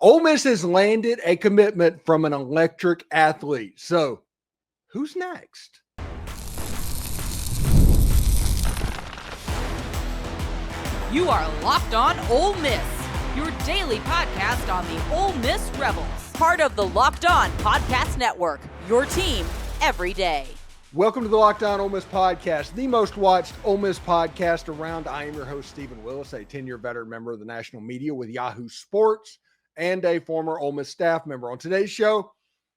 Ole Miss has landed a commitment from an electric athlete. So, who's next? You are Locked On Ole Miss, your daily podcast on the Ole Miss Rebels. Part of the Locked On Podcast Network, your team every day. Welcome to the Locked On Ole Miss podcast, the most watched Ole Miss podcast around. I am your host, Steven Willis, a 10-year veteran member of the national media with Yahoo Sports and a former Ole Miss staff member. On today's show,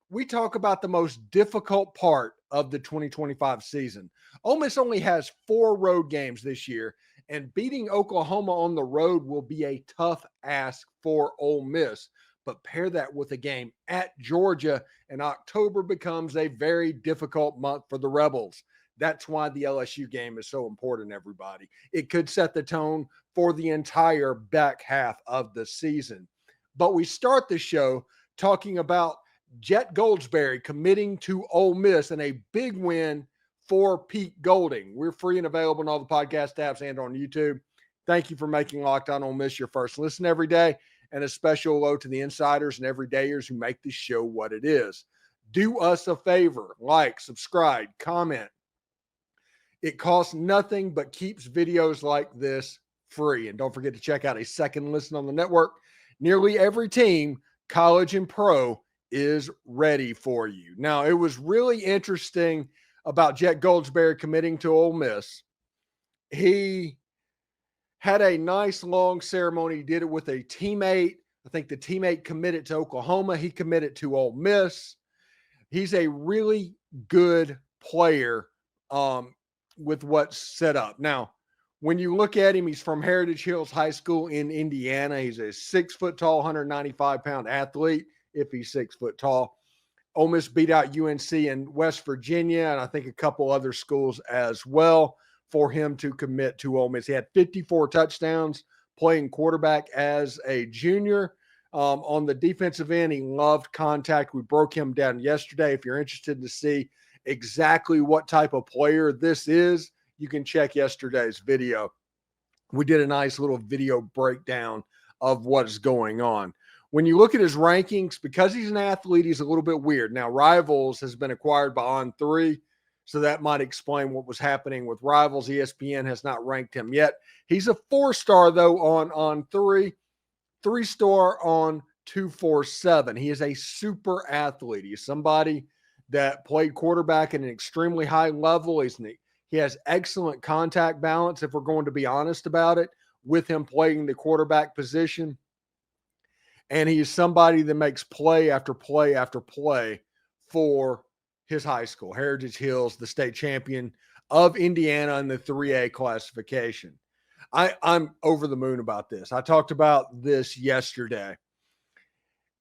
we talk about the most difficult part of the 2025 season. Ole Miss only has 4 road games this year, and beating Oklahoma on the road will be a tough ask for Ole Miss. But pair that with a game at Georgia, and October becomes a very difficult month for the Rebels. That's why the LSU game is so important, everybody. It could set the tone for the entire back half of the season. But we start the show talking about Jett Goldsberry committing to Ole Miss and a big win for Pete Golding. We're free and available on all the podcast apps and on YouTube. Thank you for making Locked On Ole Miss your first listen every day. And a special hello to the insiders and everydayers who make this show what it is. Do us a favor, like, subscribe, comment. It costs nothing but keeps videos like this free. And don't forget to check out a second listen on the network. Nearly every team, college and pro, is ready for you. Now, it was really interesting about Jett Goldsberry committing to Ole Miss. He had a nice long ceremony. He did it with a teammate. I think the teammate committed to Oklahoma. He committed to Ole Miss. He's a really good player with what's set up. Now, when you look at him, he's from Heritage Hills High School in Indiana. He's a 6 foot tall, 195-pound athlete, if he's 6 foot tall. Ole Miss beat out UNC in West Virginia, and I think a couple other schools as well, for him to commit to Ole Miss. He had 54 touchdowns playing quarterback as a junior. On the defensive end, he loved contact. We broke him down yesterday. If you're interested to see exactly what type of player this is, you can check yesterday's video. We did a nice little video breakdown of what's going on. When you look at his rankings, because he's an athlete, he's a little bit weird. Now, Rivals has been acquired by On3, so that might explain what was happening with Rivals. ESPN has not ranked him yet. He's a 4-star, though, on 3, 3-star on 247. He is a super athlete. He's somebody that played quarterback at an extremely high level. He has excellent contact balance, if we're going to be honest about it, with him playing the quarterback position. And he is somebody that makes play after play after play for his high school, Heritage Hills, the state champion of Indiana in the 3A classification. I'm over the moon about this. I talked about this yesterday.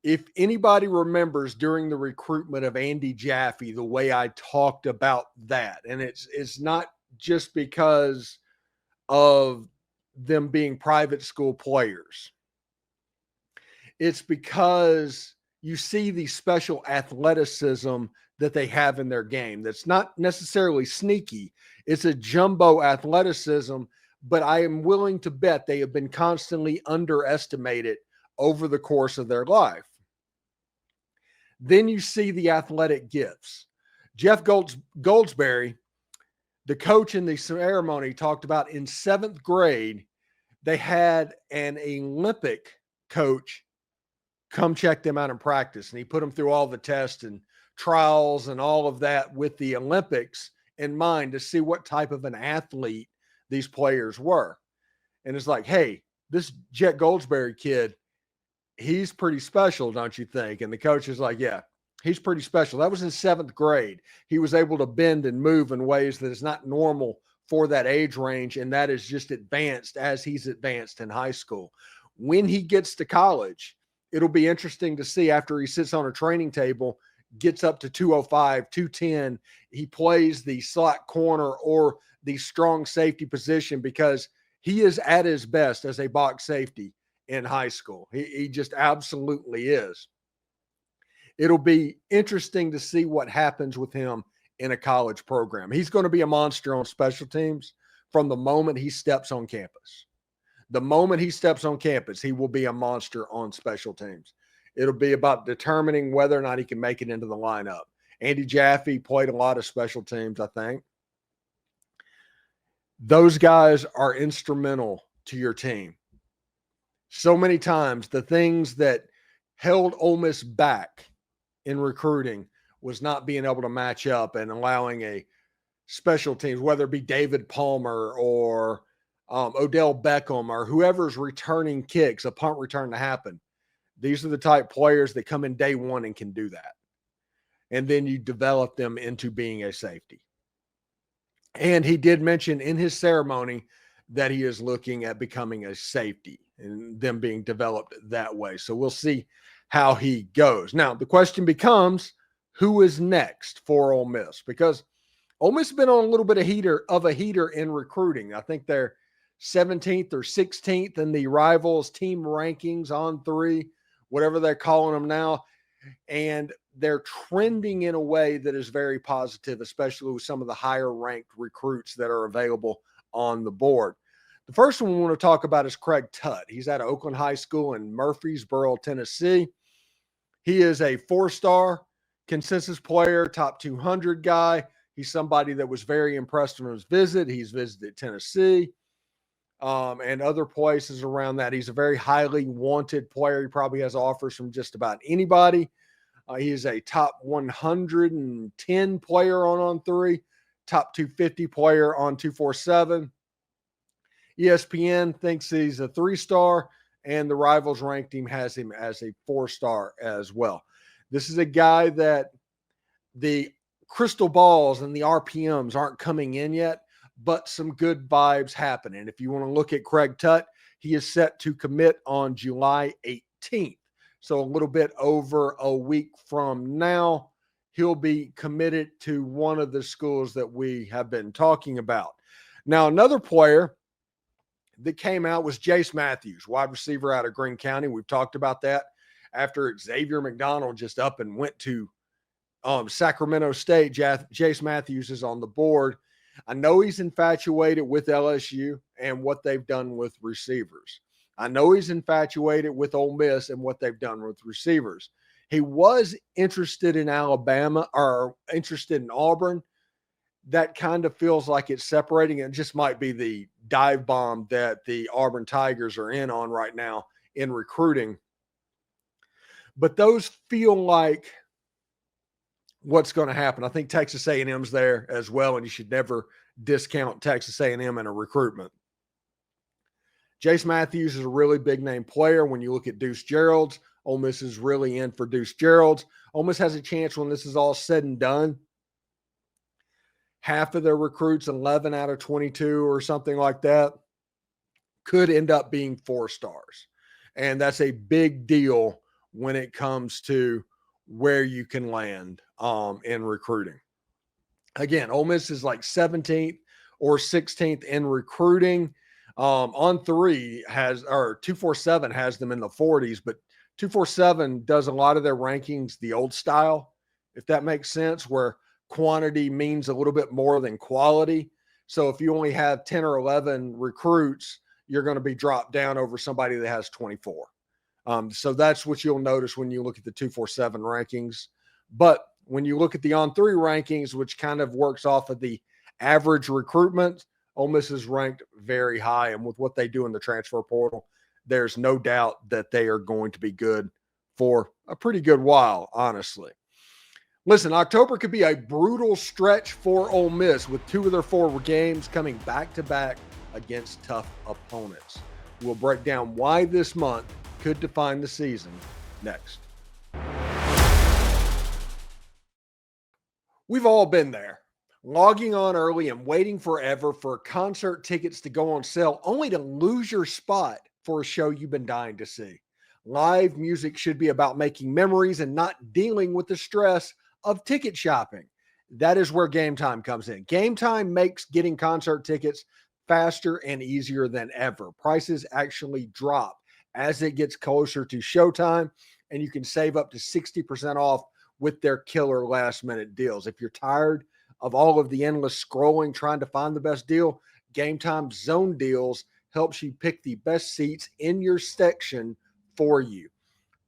If anybody remembers during the recruitment of Andy Jaffe, the way I talked about that, and it's not just because of them being private school players. It's because you see the special athleticism that they have in their game. That's not necessarily sneaky. It's a jumbo athleticism, but I am willing to bet they have been constantly underestimated over the course of their life. Then you see the athletic gifts. Jett Goldsberry, the coach in the ceremony, talked about in 7th grade, they had an Olympic coach come check them out in practice, and he put them through all the tests and trials and all of that with the Olympics in mind to see what type of an athlete these players were. And it's like, hey, this Jett Goldsberry kid, he's pretty special, don't you think? And the coach is like, yeah, he's pretty special. That was in 7th grade. He was able to bend and move in ways that is not normal for that age range, and that is just advanced as he's advanced in high school. When he gets to college, it'll be interesting to see after he sits on a training table, gets up to 205, 210, he plays the slot corner or the strong safety position, because he is at his best as a box safety in high school. He just absolutely is. It'll be interesting to see what happens with him in a college program. He's going to be a monster on special teams from the moment he steps on campus. The moment he steps on campus, he will be a monster on special teams. It'll be about determining whether or not he can make it into the lineup. Andy Jaffe played a lot of special teams, I think. Those guys are instrumental to your team. So many times, the things that held Ole Miss back in recruiting was not being able to match up and allowing a special teams, whether it be David Palmer or Odell Beckham or whoever's returning kicks, a punt return to happen. These are the type players that come in day one and can do that. And then you develop them into being a safety. And he did mention in his ceremony that he is looking at becoming a safety and them being developed that way. So we'll see how he goes. Now, the question becomes, who is next for Ole Miss? Because Ole Miss has been on a little bit of a heater in recruiting. I think they're 17th or 16th in the Rivals team rankings on 3, whatever they're calling them now. And they're trending in a way that is very positive, especially with some of the higher ranked recruits that are available on the board. The first one we want to talk about is Craig Tutt. He's at Oakland High School in Murfreesboro, Tennessee. He is a 4-star consensus player, top 200 guy. He's somebody that was very impressed on his visit. He's visited Tennessee and other places around that. He's a very highly wanted player. He probably has offers from just about anybody. He is a top 110 player on 3, top 250 player on 247. ESPN thinks he's a 3-star, and the Rivals ranked him has him as a 4-star as well. This is a guy that the crystal balls and the RPMs aren't coming in yet, but some good vibes happen. And if you want to look at Craig Tutt, he is set to commit on July 18th. So a little bit over a week from now, he'll be committed to one of the schools that we have been talking about. Now, another player that came out was Jase Mathews, wide receiver out of Greene County. We've talked about that after Xavier McDonald just up and went to Sacramento State. Jase Mathews is on the board. I know he's infatuated with LSU and what they've done with receivers. I know he's infatuated with Ole Miss and what they've done with receivers. He was interested in Alabama or interested in Auburn. That kind of feels like it's separating. It just might be the dive bomb that the Auburn Tigers are in on right now in recruiting. But those feel like what's going to happen. I think Texas A&M's there as well, and you should never discount Texas A&M in a recruitment. Jase Mathews is a really big name player. When you look at Deuce Gerald's, Ole Miss is really in for Deuce Gerald's. Ole Miss has a chance when this is all said and done. Half of their recruits, 11 out of 22 or something like that, could end up being 4-stars. And that's a big deal when it comes to where you can land in recruiting. Again, Ole Miss is like 17th or 16th in recruiting. On 3 has, or 247 has them in the 40s, but 247 does a lot of their rankings the old style, if that makes sense, where quantity means a little bit more than quality. So if you only have 10 or 11 recruits, you're going to be dropped down over somebody that has 24. So that's what you'll notice when you look at the 247 rankings. But when you look at the on 3 rankings, which kind of works off of the average recruitment, Ole Miss is ranked very high. And with what they do in the transfer portal, there's no doubt that they are going to be good for a pretty good while, honestly. Listen, October could be a brutal stretch for Ole Miss with 2 of their 4 games coming back-to-back against tough opponents. We'll break down why this month could define the season next. We've all been there, logging on early and waiting forever for concert tickets to go on sale, only to lose your spot for a show you've been dying to see. Live music should be about making memories and not dealing with the stress of ticket shopping. That is where Game Time comes in. Game Time makes getting concert tickets faster and easier than ever. Prices actually drop as it gets closer to showtime, and you can save up to 60% off with their killer last-minute deals. If you're tired of all of the endless scrolling trying to find the best deal, Game Time Zone Deals helps you pick the best seats in your section for you.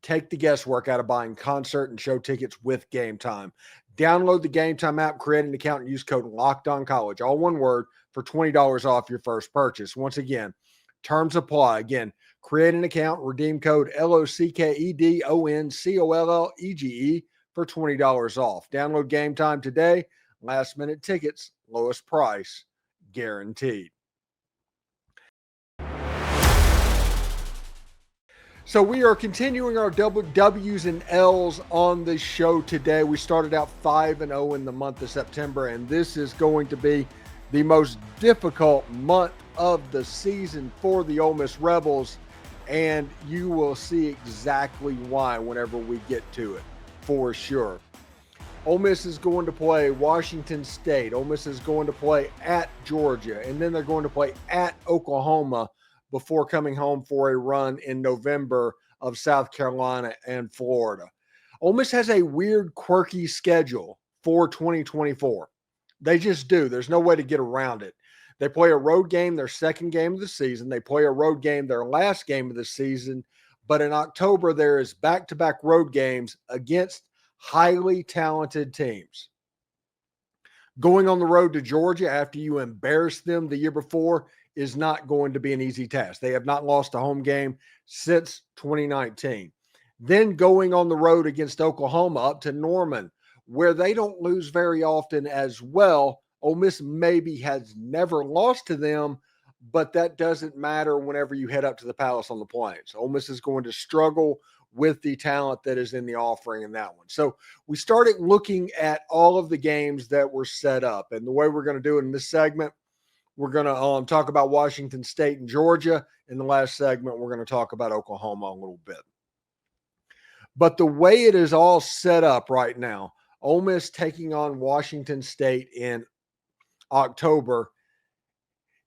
Take the guesswork out of buying concert and show tickets with Game Time. Download the Game Time app, create an account, and use code LOCKEDONCollege, all one word, for $20 off your first purchase. Once again, terms apply. Again, create an account, redeem code LOCKEDONCOLLEGE for $20 off. Download Game Time today. Last minute tickets, lowest price guaranteed. So we are continuing our double W's and L's on the show today. We started out 5-0 in the month of September, and this is going to be the most difficult month of the season for the Ole Miss Rebels, and you will see exactly why whenever we get to it, for sure. Ole Miss is going to play Washington State. Ole Miss is going to play at Georgia, and then they're going to play at Oklahoma before coming home for a run in November of South Carolina and Florida. Ole Miss has a weird, quirky schedule for 2024. They just do. There's no way to get around it. They play a road game, their second game of the season. They play a road game, their last game of the season. But in October, there is back-to-back road games against highly talented teams. Going on the road to Georgia after you embarrassed them the year before is not going to be an easy task. They have not lost a home game since 2019. Then going on the road against Oklahoma up to Norman, where they don't lose very often as well. Ole Miss maybe has never lost to them, but that doesn't matter whenever you head up to the Palace on the Plains. Ole Miss is going to struggle with the talent that is in the offering in that one. So we started looking at all of the games that were set up, and the way we're going to do it in this segment, we're going to talk about Washington State and Georgia. In the last segment, we're going to talk about Oklahoma a little bit. But the way it is all set up right now, Ole Miss taking on Washington State in October,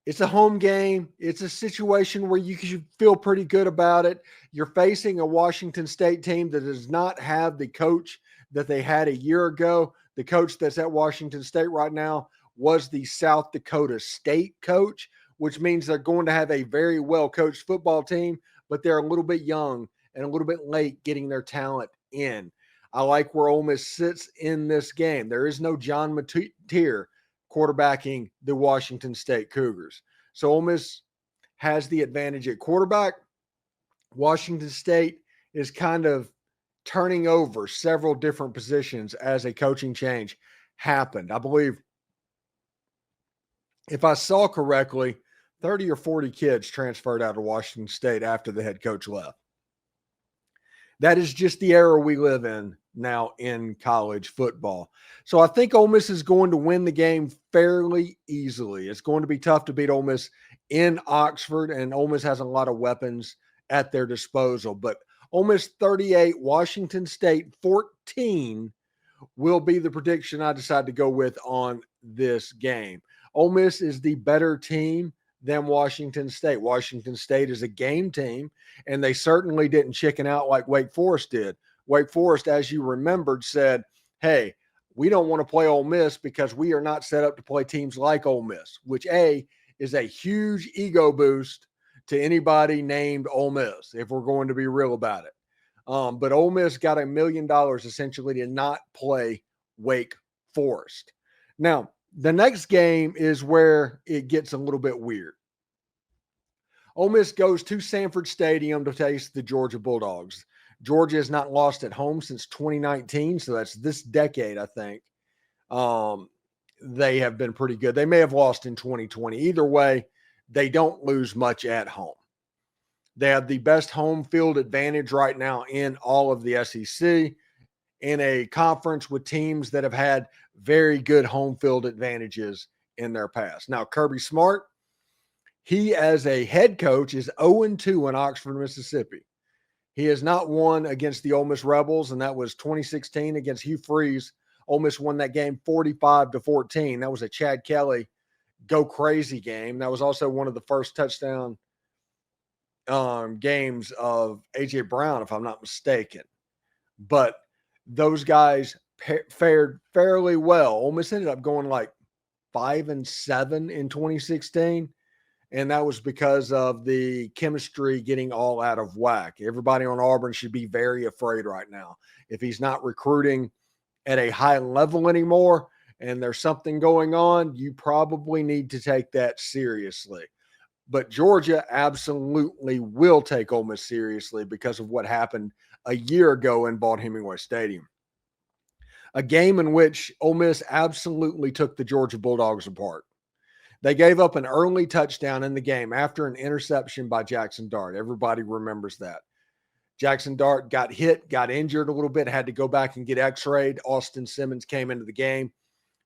it's a home game. It's a situation where you should feel pretty good about it. You're facing a Washington State team that does not have the coach that they had a year ago. The coach that's at Washington State right now was the South Dakota State coach, which means they're going to have a very well-coached football team, but they're a little bit young and a little bit late getting their talent in. I like where Ole Miss sits in this game. There is no John Mateer quarterbacking the Washington State Cougars. So Ole Miss has the advantage at quarterback. Washington State is kind of turning over several different positions as a coaching change happened. I believe, if I saw correctly, 30 or 40 kids transferred out of Washington State after the head coach left. That is just the era we live in now in college football. So I think Ole Miss is going to win the game fairly easily. It's going to be tough to beat Ole Miss in Oxford, and Ole Miss has a lot of weapons at their disposal. But Ole Miss 38, Washington State 14 will be the prediction I decide to go with on this game. Ole Miss is the better team than Washington State. Washington State is a game team, and they certainly didn't chicken out like Wake Forest did. Wake Forest, as you remembered, said, hey, we don't want to play Ole Miss because we are not set up to play teams like Ole Miss, which is a huge ego boost to anybody named Ole Miss, if we're going to be real about it. But Ole Miss got $1 million essentially to not play Wake Forest. Now, the next game is where it gets a little bit weird. Ole Miss goes to Sanford Stadium to face the Georgia Bulldogs. Georgia has not lost at home since 2019, so that's this decade, I think. They have been pretty good. They may have lost in 2020. Either way, they don't lose much at home. They have the best home field advantage right now in all of the SEC, in a conference with teams that have had very good home field advantages in their past. Now, Kirby Smart, he as a head coach is 0-2 in Oxford, Mississippi. He has not won against the Ole Miss Rebels, and that was 2016 against Hugh Freeze. Ole Miss won that game 45-14. That was a Chad Kelly go crazy game. That was also one of the first touchdown games of A.J. Brown, if I'm not mistaken. But those guys fared fairly well. Ole Miss ended up going like 5-7 in 2016. and that was because of the chemistry getting all out of whack. Everybody on Auburn should be very afraid right now. If he's not recruiting at a high level anymore and there's something going on, you probably need to take that seriously. But Georgia absolutely will take Ole Miss seriously because of what happened a year ago in Vaught-Hemingway Stadium. A game in which Ole Miss absolutely took the Georgia Bulldogs apart. They gave up an early touchdown in the game after an interception by Jackson Dart. Everybody remembers that. Jackson Dart got hit, got injured a little bit, had to go back and get x-rayed. Austin Simmons came into the game,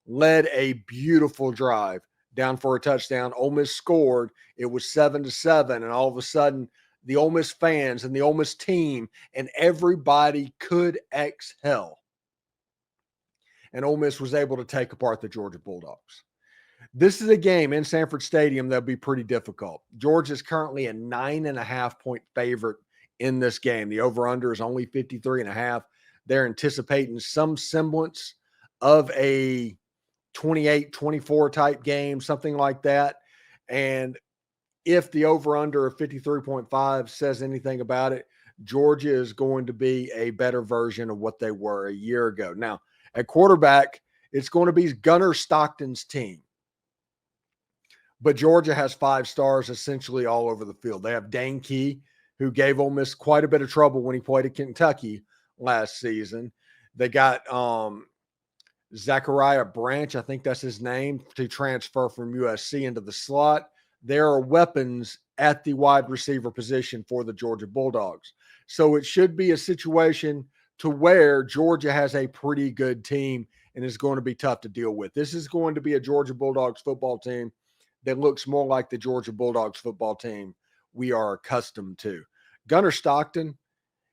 led a beautiful drive down for a touchdown. Ole Miss scored. It was 7-7, and all of a sudden, the Ole Miss fans and the Ole Miss team and everybody could exhale. And Ole Miss was able to take apart the Georgia Bulldogs. This is a game in Sanford Stadium that'll be pretty difficult. Georgia is currently a 9.5-point favorite in this game. The over-under is only 53.5. They're anticipating some semblance of a 28-24 type game, something like that. And if the over-under of 53.5 says anything about it, Georgia is going to be a better version of what they were a year ago. Now, at quarterback, it's going to be Gunnar Stockton's team. But Georgia has 5 stars essentially all over the field. They have Dane Key, who gave Ole Miss quite a bit of trouble when he played at Kentucky last season. They got Zachariah Branch, I think that's his name, to transfer from USC into the slot. There are weapons at the wide receiver position for the Georgia Bulldogs. So it should be a situation to where Georgia has a pretty good team and is going to be tough to deal with. This is going to be a Georgia Bulldogs football team that looks more like the Georgia Bulldogs football team we are accustomed to. Gunnar Stockton,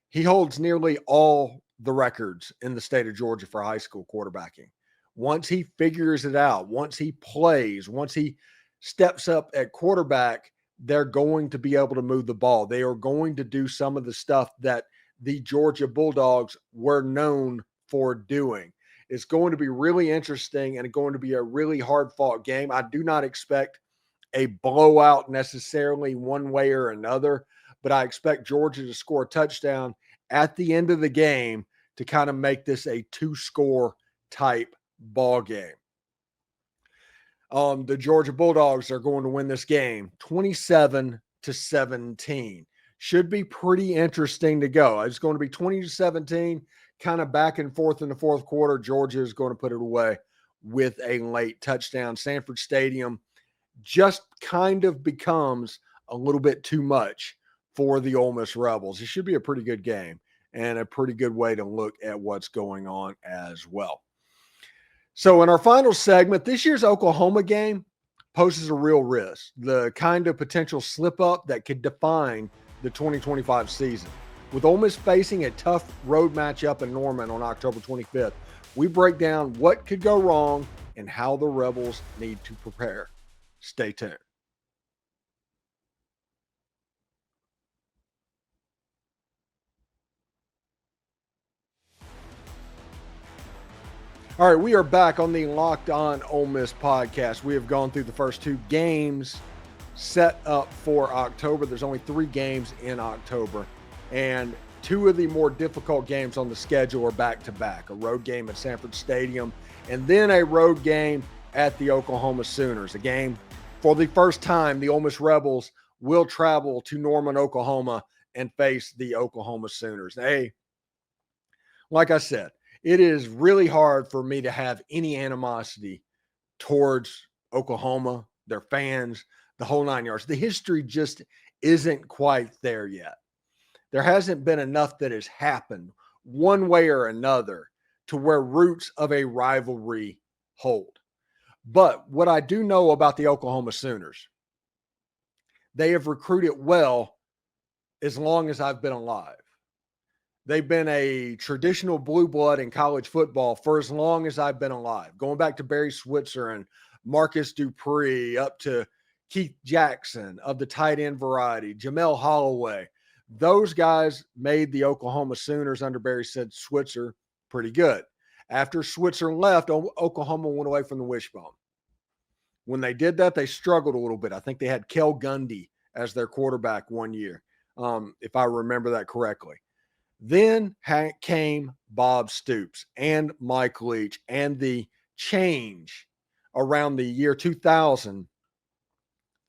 he holds nearly all the records in the state of Georgia for high school quarterbacking. Once he figures it out, once he plays, once he steps up at quarterback, they're going to be able to move the ball. They are going to do some of the stuff that the Georgia Bulldogs were known for doing. It's going to be really interesting and going to be a really hard-fought game. I do not expect a blowout necessarily one way or another, but I expect Georgia to score a touchdown at the end of the game to kind of make this a 2-score type ball game. The Georgia Bulldogs are going to win this game 27-17. Should be pretty interesting to go. It's going to be 20-17, kind of back and forth in the fourth quarter. Georgia is going to put it away with a late touchdown. Sanford Stadium just kind of becomes a little bit too much for the Ole Miss Rebels. It should be a pretty good game and a pretty good way to look at what's going on as well. So in our final segment, this year's Oklahoma game poses a real risk, the kind of potential slip up that could define the 2025 season. With Ole Miss facing a tough road matchup in Norman on October 25th, we break down what could go wrong and how the Rebels need to prepare. Stay tuned. All right, we are back on the Locked On Ole Miss podcast. We have gone through the first 2 games set up for October. There's only 3 games in October, and 2 of the more difficult games on the schedule are back-to-back, a road game at Sanford Stadium and then a road game at the Oklahoma Sooners, a game for the first time the Ole Miss Rebels will travel to Norman, Oklahoma and face the Oklahoma Sooners. Hey, like I said, it is really hard for me to have any animosity towards Oklahoma, their fans, the whole 9 yards. The history just isn't quite there yet. There hasn't been enough that has happened one way or another to where roots of a rivalry hold. But what I do know about the Oklahoma Sooners, they have recruited well as long as I've been alive. They've been a traditional blue blood in college football for as long as I've been alive, going back to Barry Switzer and Marcus Dupree up to Keith Jackson of the tight end variety, Jamel Holloway. Those guys made the Oklahoma Sooners under Barry Switzer pretty good. After Switzer left, Oklahoma went away from the wishbone. When they did that, they struggled a little bit. I think they had Kel Gundy as their quarterback one year, if I remember that correctly. Then came Bob Stoops and Mike Leach and the change around the year 2000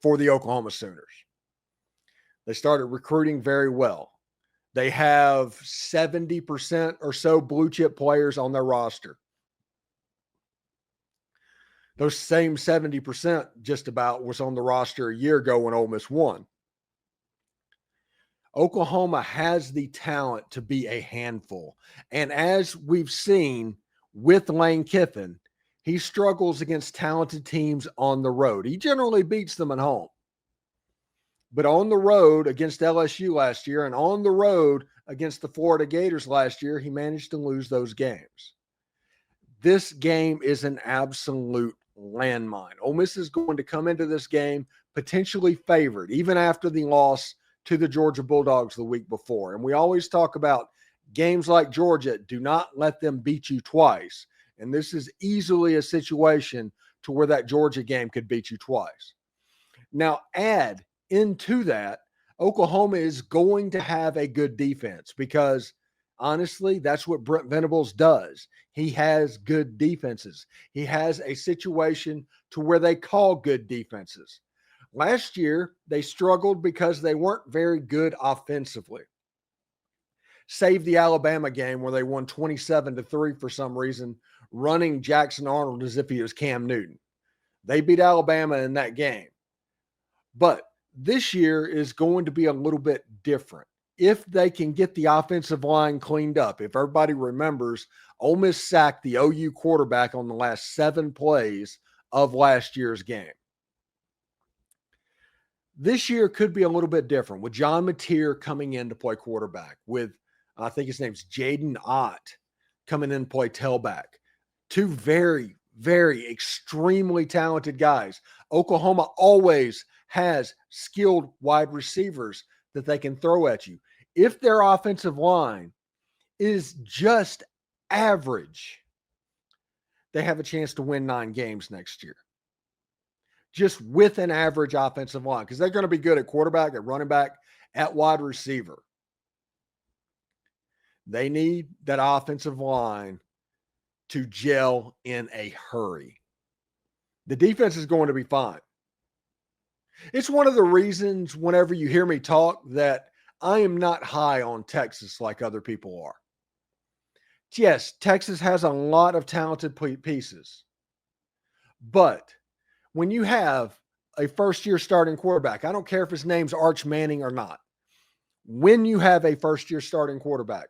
for the Oklahoma Sooners. They started recruiting very well. They have 70% or so blue chip players on their roster. Those same 70% just about was on the roster a year ago when Ole Miss won. Oklahoma has the talent to be a handful. And as we've seen with Lane Kiffin, he struggles against talented teams on the road. He generally beats them at home. But on the road against LSU last year and on the road against the Florida Gators last year, he managed to lose those games. This game is an absolute landmine. Ole Miss is going to come into this game potentially favored, even after the loss to the Georgia Bulldogs the week before. And we always talk about games like Georgia, do not let them beat you twice. And this is easily a situation to where that Georgia game could beat you twice. Now, add into that, Oklahoma is going to have a good defense because, honestly, that's what Brent Venables does. He has good defenses. He has a situation to where they call good defenses. Last year, they struggled because they weren't very good offensively. Save the Alabama game where they won 27-3 for some reason, running Jackson Arnold as if he was Cam Newton. They beat Alabama in that game. But this year is going to be a little bit different. If they can get the offensive line cleaned up, if everybody remembers, Ole Miss sacked the OU quarterback on the last 7 plays of last year's game. This year could be a little bit different with John Mateer coming in to play quarterback, with I think his name's Jaden Ott coming in to play tailback. 2 very, very extremely talented guys. Oklahoma always has skilled wide receivers that they can throw at you. If their offensive line is just average, they have a chance to win 9 games next year. Just with an average offensive line, because they're going to be good at quarterback, at running back, at wide receiver. They need that offensive line to gel in a hurry. The defense is going to be fine. It's one of the reasons whenever you hear me talk that I am not high on Texas like other people are. Yes, Texas has a lot of talented pieces. But when you have a first-year starting quarterback, I don't care if his name's Arch Manning or not. When you have a first-year starting quarterback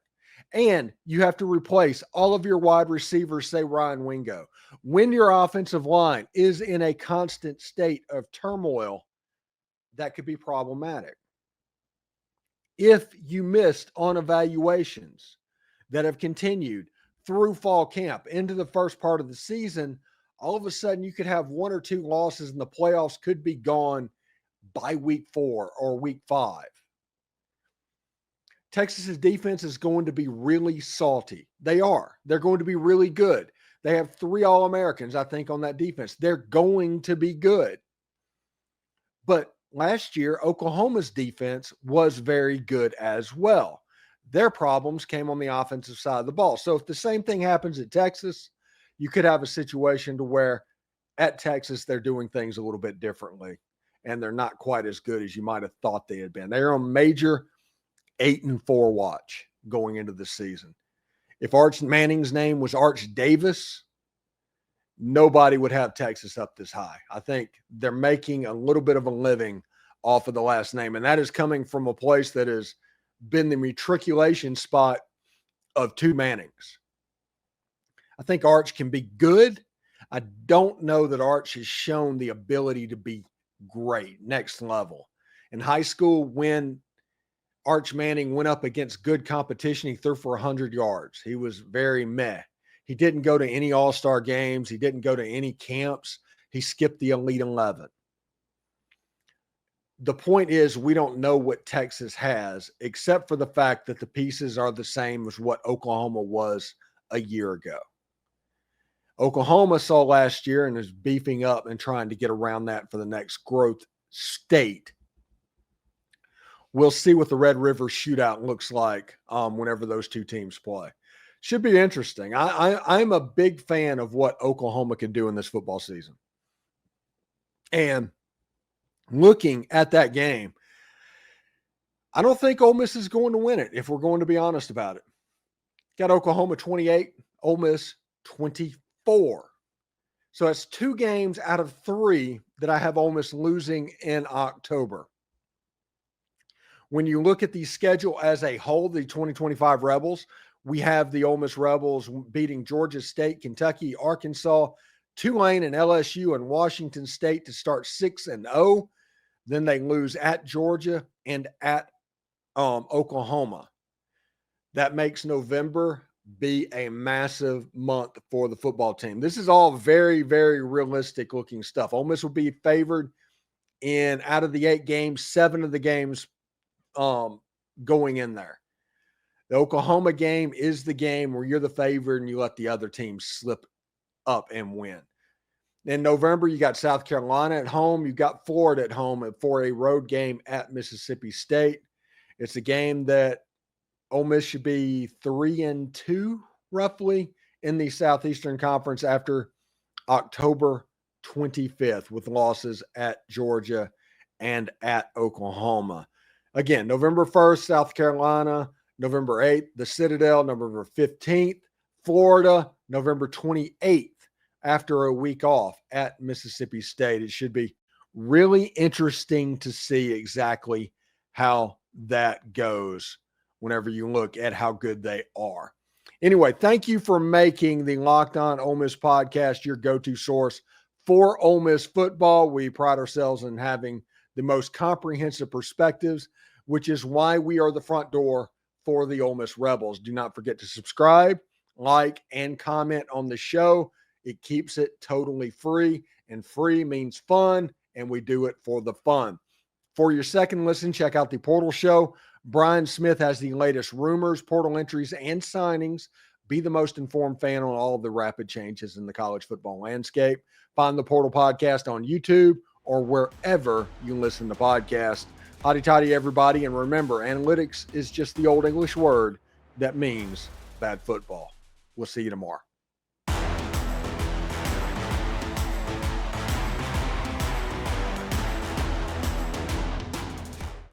and you have to replace all of your wide receivers, say Ryan Wingo, when your offensive line is in a constant state of turmoil, that could be problematic. If you missed on evaluations that have continued through fall camp into the first part of the season, all of a sudden you could have 1 or 2 losses and the playoffs could be gone by week 4 or week 5. Texas's defense is going to be really salty. They are. They're going to be really good. They have 3 All-Americans, I think, on that defense. They're going to be good. But last year, Oklahoma's defense was very good as well. Their problems came on the offensive side of the ball. So if the same thing happens at Texas, you could have a situation to where at Texas, they're doing things a little bit differently, and they're not quite as good as you might have thought they had been. They're on major 8-4 watch going into the season. If Arch Manning's name was Arch Davis, nobody would have Texas up this high. I think they're making a little bit of a living off of the last name, and that is coming from a place that has been the matriculation spot of 2 Mannings. I think Arch can be good. I don't know that Arch has shown the ability to be great, next level. In high school, when Arch Manning went up against good competition, he threw for 100 yards. He was very meh. He didn't go to any all-star games. He didn't go to any camps. He skipped the Elite 11. The point is, we don't know what Texas has, except for the fact that the pieces are the same as what Oklahoma was a year ago. Oklahoma saw last year and is beefing up and trying to get around that for the next growth state. We'll see what the Red River shootout looks like whenever those two teams play. Should be interesting. I'm a big fan of what Oklahoma can do in this football season. And looking at that game, I don't think Ole Miss is going to win it, if we're going to be honest about it. Got Oklahoma 28, Ole Miss 24. So that's 2 games out of 3 that I have Ole Miss losing in October. When you look at the schedule as a whole, the 2025 Rebels, we have the Ole Miss Rebels beating Georgia State, Kentucky, Arkansas, Tulane, and LSU, and Washington State to start 6-0. Then they lose at Georgia and at Oklahoma. That makes November be a massive month for the football team. This is all very, very realistic looking stuff. Ole Miss will be favored in out of the 8 games, 7 of the games going in there. The Oklahoma game is the game where you're the favorite and you let the other team slip up and win. In November, you got South Carolina at home. You've got Florida at home for a road game at Mississippi State. It's a game that Ole Miss should be 3-2 roughly in the Southeastern Conference after October 25th with losses at Georgia and at Oklahoma. Again, November 1st, South Carolina. November 8th, the Citadel. November 15th, Florida. November 28th, after a week off at Mississippi State. It should be really interesting to see exactly how that goes whenever you look at how good they are. Anyway, thank you for making the Locked On Ole Miss podcast your go-to source for Ole Miss football. We pride ourselves in having the most comprehensive perspectives, which is why we are the front door for the Ole Miss Rebels. Do not forget to subscribe, like, and comment on the show. It keeps it totally free, and free means fun, and we do it for the fun. For your second listen, check out the Portal Show. Brian Smith has the latest rumors, portal entries, and signings. Be the most informed fan on all of the rapid changes in the college football landscape. Find the Portal Podcast on YouTube or wherever you listen to podcasts. Hotty toddy, everybody. And remember, analytics is just the old English word that means bad football. We'll see you tomorrow.